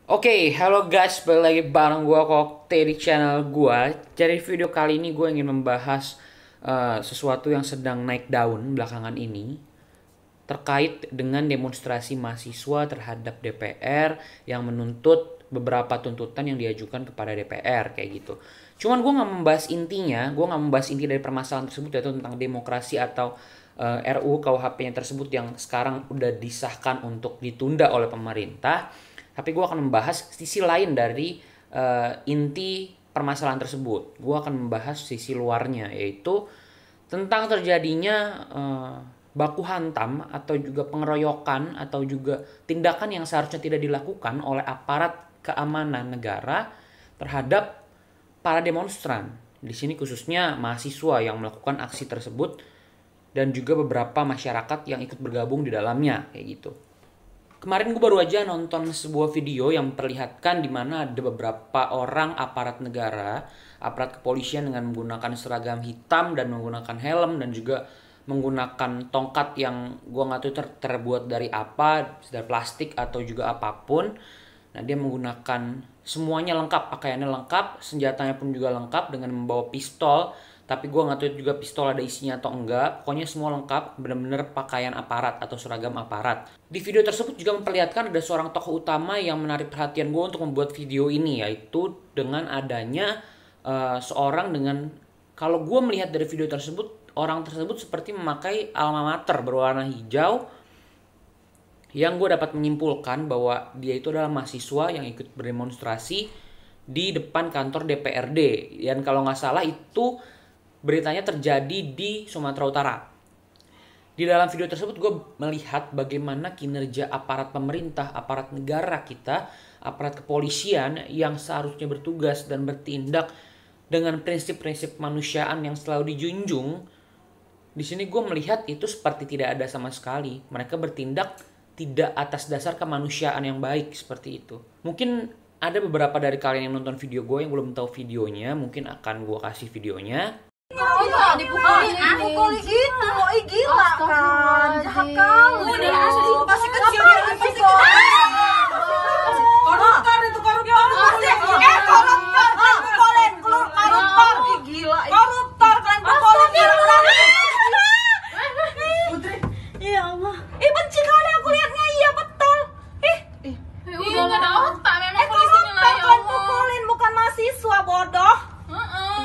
Halo guys, balik lagi bareng gua Kokte di channel gua. Jadi video kali ini gue ingin membahas sesuatu yang sedang naik daun belakangan ini terkait dengan demonstrasi mahasiswa terhadap DPR yang menuntut beberapa tuntutan yang diajukan kepada DPR kayak gitu. Cuman gue nggak membahas intinya, gue nggak membahas inti dari permasalahan tersebut yaitu tentang demokrasi atau RUU KUHP-nya tersebut yang sekarang udah disahkan untuk ditunda oleh pemerintah. Tapi gue akan membahas sisi lain dari inti permasalahan tersebut. Gue akan membahas sisi luarnya, yaitu tentang terjadinya baku hantam atau juga pengeroyokan atau juga tindakan yang seharusnya tidak dilakukan oleh aparat keamanan negara terhadap para demonstran. Di sini khususnya mahasiswa yang melakukan aksi tersebut dan juga beberapa masyarakat yang ikut bergabung di dalamnya kayak gitu. Kemarin gue baru aja nonton sebuah video yang memperlihatkan di mana ada beberapa orang aparat negara, aparat kepolisian dengan menggunakan seragam hitam dan menggunakan helm dan juga menggunakan tongkat yang gue nggak tahu terbuat dari apa, dari plastik atau juga apapun. Nah, dia menggunakan semuanya lengkap, pakaiannya lengkap, senjatanya pun juga lengkap dengan membawa pistol. Tapi gue nggak tahu juga pistol ada isinya atau enggak. Pokoknya semua lengkap, benar-benar pakaian aparat atau seragam aparat. Di video tersebut juga memperlihatkan ada seorang tokoh utama yang menarik perhatian gue untuk membuat video ini, yaitu dengan adanya seorang dengan, kalau gue melihat dari video tersebut, orang tersebut seperti memakai alma mater berwarna hijau, yang gue dapat menyimpulkan bahwa dia itu adalah mahasiswa yang ikut berdemonstrasi di depan kantor DPRD. Dan kalau nggak salah itu beritanya terjadi di Sumatera Utara. Di dalam video tersebut gue melihat bagaimana kinerja aparat pemerintah, aparat negara kita, aparat kepolisian yang seharusnya bertugas dan bertindak dengan prinsip-prinsip kemanusiaan yang selalu dijunjung. Di sini gue melihat itu seperti tidak ada sama sekali. Mereka bertindak tidak atas dasar kemanusiaan yang baik seperti itu. Mungkin ada beberapa dari kalian yang nonton video gue yang belum tahu videonya, mungkin akan gue kasih videonya. Dipukulin itu, gila kan, jahat kamu. Masih kecil, koruptor itu koruptor. Koruptor, pukulin, koruptor, gila. Koruptor kalian pukulin. Putri, ya Allah. Benci kali aku lihatnya, iya betul. Udah nggak ada otak memang polisinya Koruptor lah ya kalian Allah. pukulin, bukan mahasiswa bodoh.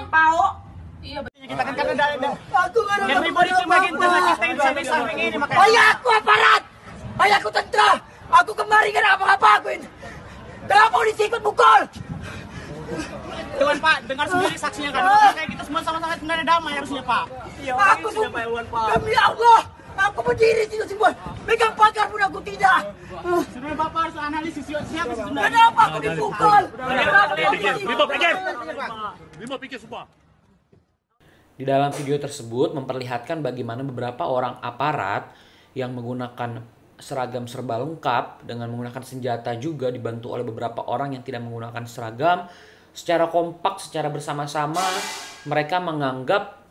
Pau. Iya betul. Kita kan karena Aku yang pribadi semakin telah kita yang samping ini makanya. Ayah aku aparat, ayah aku tentara, aku kemarin kan apa-apa aku ini. Kenapa polisi ikut pukul? Tuan Pak, dengar sendiri saksinya kan. Kayak kita semua sama-sama sebenarnya damai harusnya Pak. Aku demi Allah, aku berdiri situ semua, pegang pagar pun aku tidak. Sebenarnya Bapak harus analisis siapa sebenarnya. Kenapa aku dipukul? Kenapa Lima pikir semua. Di dalam video tersebut memperlihatkan bagaimana beberapa orang aparat yang menggunakan seragam serba lengkap dengan menggunakan senjata juga dibantu oleh beberapa orang yang tidak menggunakan seragam. Secara kompak, secara bersama-sama mereka menganggap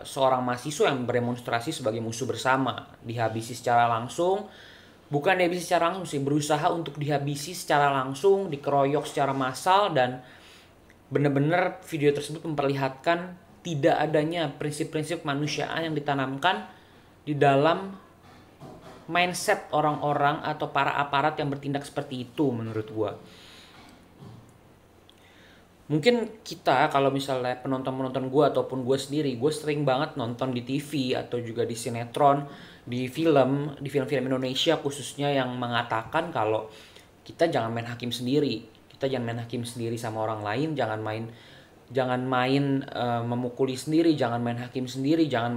seorang mahasiswa yang berdemonstrasi sebagai musuh bersama. Dihabisi secara langsung, bukan dihabisi secara langsung sih, berusaha untuk dihabisi secara langsung, dikeroyok secara massal, dan benar-benar video tersebut memperlihatkan tidak adanya prinsip-prinsip kemanusiaan yang ditanamkan di dalam mindset orang-orang atau para aparat yang bertindak seperti itu menurut gua. Mungkin kita kalau misalnya penonton-penonton gua ataupun gua sendiri, gua sering banget nonton di TV atau juga di sinetron, di film-film Indonesia khususnya yang mengatakan kalau kita jangan main hakim sendiri. Kita jangan main hakim sendiri sama orang lain, jangan main memukuli sendiri, jangan main hakim sendiri, jangan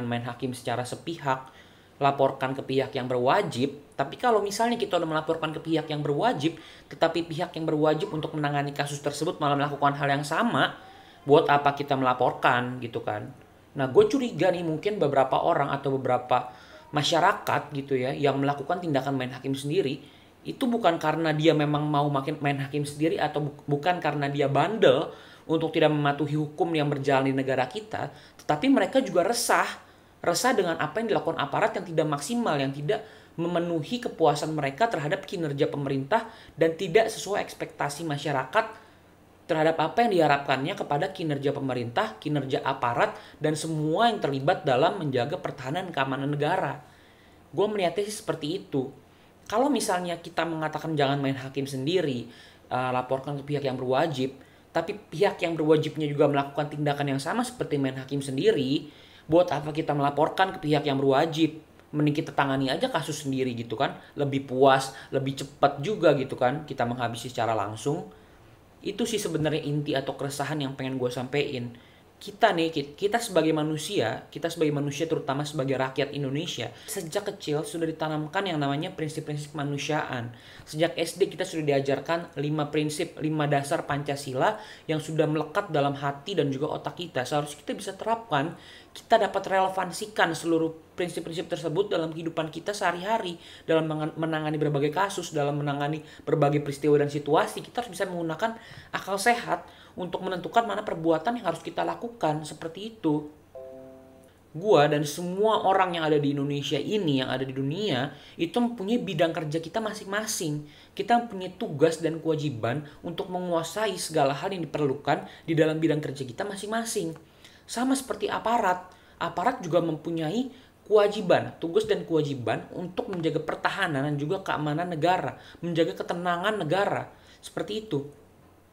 main hakim secara sepihak, laporkan ke pihak yang berwajib. Tapi kalau misalnya kita udah melaporkan ke pihak yang berwajib, tetapi pihak yang berwajib untuk menangani kasus tersebut malah melakukan hal yang sama, buat apa kita melaporkan gitu kan? Nah, gue curiga nih mungkin beberapa orang atau beberapa masyarakat gitu ya yang melakukan tindakan main hakim sendiri itu bukan karena dia memang mau main hakim sendiri atau bukan karena dia bandel untuk tidak mematuhi hukum yang berjalan di negara kita, tetapi mereka juga resah dengan apa yang dilakukan aparat yang tidak maksimal, yang tidak memenuhi kepuasan mereka terhadap kinerja pemerintah dan tidak sesuai ekspektasi masyarakat terhadap apa yang diharapkannya kepada kinerja pemerintah, kinerja aparat, dan semua yang terlibat dalam menjaga pertahanan keamanan negara. Gue melihatnya sih seperti itu. Kalau misalnya kita mengatakan jangan main hakim sendiri, laporkan ke pihak yang berwajib, tapi pihak yang berwajibnya juga melakukan tindakan yang sama seperti main hakim sendiri, buat apa kita melaporkan ke pihak yang berwajib? Mending kita tangani aja kasus sendiri gitu kan. Lebih puas, lebih cepat juga gitu kan kita menghabisi secara langsung. Itu sih sebenarnya inti atau keresahan yang pengen gue sampein. Kita sebagai manusia terutama sebagai rakyat Indonesia, sejak kecil sudah ditanamkan yang namanya prinsip-prinsip kemanusiaan. Sejak SD kita sudah diajarkan 5 prinsip, 5 dasar Pancasila yang sudah melekat dalam hati dan juga otak kita. Seharusnya kita bisa terapkan, kita dapat relevansikan seluruh prinsip-prinsip tersebut dalam kehidupan kita sehari-hari, dalam menangani berbagai kasus, dalam menangani berbagai peristiwa dan situasi. Kita harus bisa menggunakan akal sehat untuk menentukan mana perbuatan yang harus kita lakukan, seperti itu. Gua dan semua orang yang ada di Indonesia ini, yang ada di dunia, itu mempunyai bidang kerja kita masing-masing. Kita mempunyai tugas dan kewajiban untuk menguasai segala hal yang diperlukan di dalam bidang kerja kita masing-masing. Sama seperti aparat. Aparat juga mempunyai kewajiban, tugas dan kewajiban untuk menjaga pertahanan dan juga keamanan negara, menjaga ketenangan negara. Seperti itu.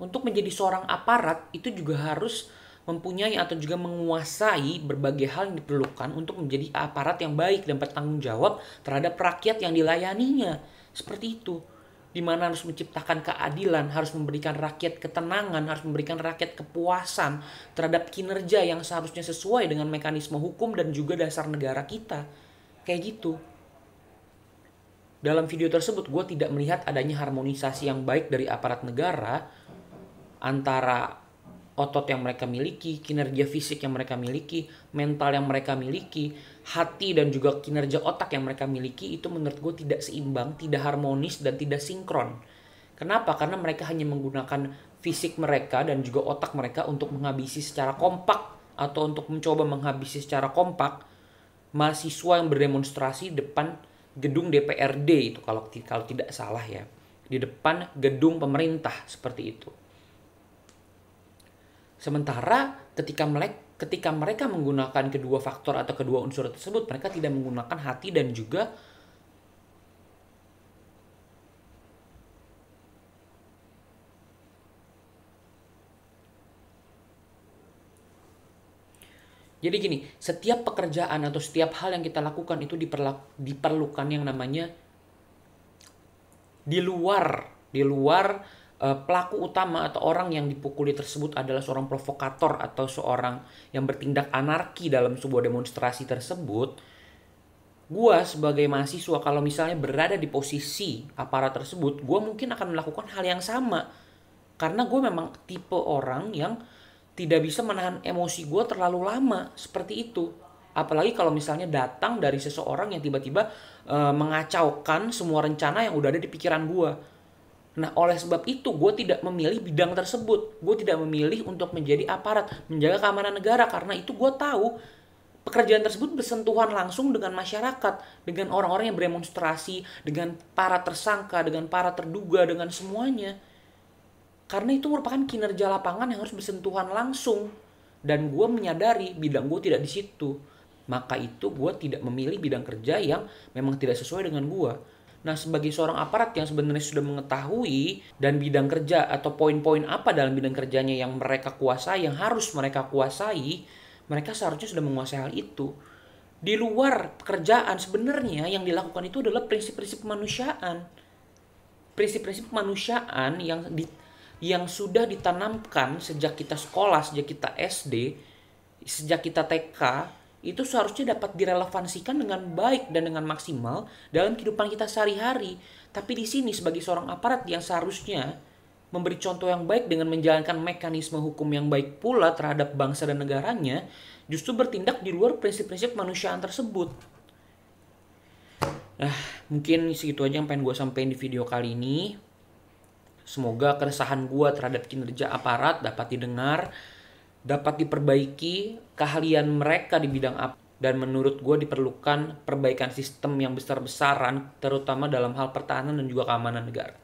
Untuk menjadi seorang aparat itu juga harus mempunyai atau juga menguasai berbagai hal yang diperlukan untuk menjadi aparat yang baik dan bertanggung jawab terhadap rakyat yang dilayaninya. Seperti itu. Di mana harus menciptakan keadilan, harus memberikan rakyat ketenangan, harus memberikan rakyat kepuasan terhadap kinerja yang seharusnya sesuai dengan mekanisme hukum dan juga dasar negara kita. Kayak gitu. Dalam video tersebut gue tidak melihat adanya harmonisasi yang baik dari aparat negara antara otot yang mereka miliki, kinerja fisik yang mereka miliki, mental yang mereka miliki, hati dan juga kinerja otak yang mereka miliki. Itu menurut gue tidak seimbang, tidak harmonis, dan tidak sinkron. Kenapa? Karena mereka hanya menggunakan fisik mereka dan juga otak mereka untuk menghabisi secara kompak, atau untuk mencoba menghabisi secara kompak mahasiswa yang berdemonstrasi di depan gedung DPRD itu, kalau tidak salah ya, di depan gedung pemerintah, seperti itu. Sementara ketika mereka menggunakan kedua faktor atau kedua unsur tersebut, mereka tidak menggunakan hati dan juga jadi gini, setiap pekerjaan atau setiap hal yang kita lakukan itu diperlukan yang namanya di luar pelaku utama atau orang yang dipukuli tersebut adalah seorang provokator atau seorang yang bertindak anarki dalam sebuah demonstrasi tersebut. Gua sebagai mahasiswa kalau misalnya berada di posisi aparat tersebut, gua mungkin akan melakukan hal yang sama. Karena gue memang tipe orang yang tidak bisa menahan emosi gue terlalu lama, seperti itu. Apalagi kalau misalnya datang dari seseorang yang tiba-tiba mengacaukan semua rencana yang udah ada di pikiran gue. Nah, oleh sebab itu gue tidak memilih bidang tersebut. Gue tidak memilih untuk menjadi aparat, menjaga keamanan negara, karena itu gue tahu pekerjaan tersebut bersentuhan langsung dengan masyarakat, dengan orang-orang yang berdemonstrasi, dengan para tersangka, dengan para terduga, dengan semuanya. Karena itu merupakan kinerja lapangan yang harus bersentuhan langsung. Dan gue menyadari bidang gue tidak di situ. Maka itu gue tidak memilih bidang kerja yang memang tidak sesuai dengan gue. Nah, sebagai seorang aparat yang sebenarnya sudah mengetahui dan bidang kerja atau poin-poin apa dalam bidang kerjanya yang mereka kuasai, yang harus mereka kuasai, mereka seharusnya sudah menguasai hal itu. Di luar pekerjaan sebenarnya yang dilakukan itu adalah prinsip-prinsip kemanusiaan. Prinsip-prinsip kemanusiaan yang sudah ditanamkan sejak kita sekolah, sejak kita SD, sejak kita TK, itu seharusnya dapat direlevansikan dengan baik dan dengan maksimal dalam kehidupan kita sehari-hari. Tapi di sini sebagai seorang aparat yang seharusnya memberi contoh yang baik dengan menjalankan mekanisme hukum yang baik pula terhadap bangsa dan negaranya, justru bertindak di luar prinsip-prinsip kemanusiaan tersebut. Nah, mungkin segitu aja yang pengen gue sampein di video kali ini. Semoga keresahan gue terhadap kinerja aparat dapat didengar, dapat diperbaiki keahlian mereka di bidang Dan menurut gue diperlukan perbaikan sistem yang besar-besaran, terutama dalam hal pertahanan dan juga keamanan negara.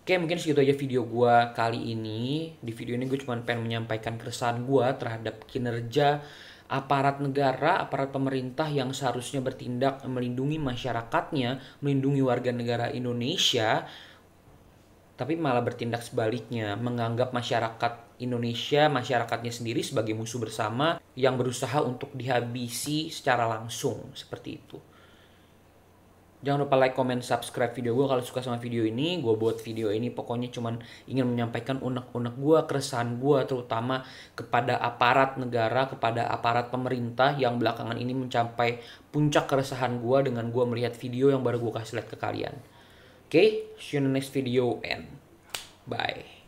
Oke, mungkin segitu aja video gue kali ini. Di video ini gue cuma pengen menyampaikan keresahan gue terhadap kinerja aparat negara, aparat pemerintah yang seharusnya bertindak melindungi masyarakatnya, melindungi warga negara Indonesia, tapi malah bertindak sebaliknya, menganggap masyarakat Indonesia, masyarakatnya sendiri sebagai musuh bersama yang berusaha untuk dihabisi secara langsung, seperti itu. Jangan lupa like, comment, subscribe video gue kalau suka sama video ini. Gue buat video ini pokoknya cuman ingin menyampaikan unek-unek gue, keresahan gue, terutama kepada aparat negara, kepada aparat pemerintah yang belakangan ini mencapai puncak keresahan gue dengan gue melihat video yang baru gue kasih lihat ke kalian. Okay, see you in the next video and bye.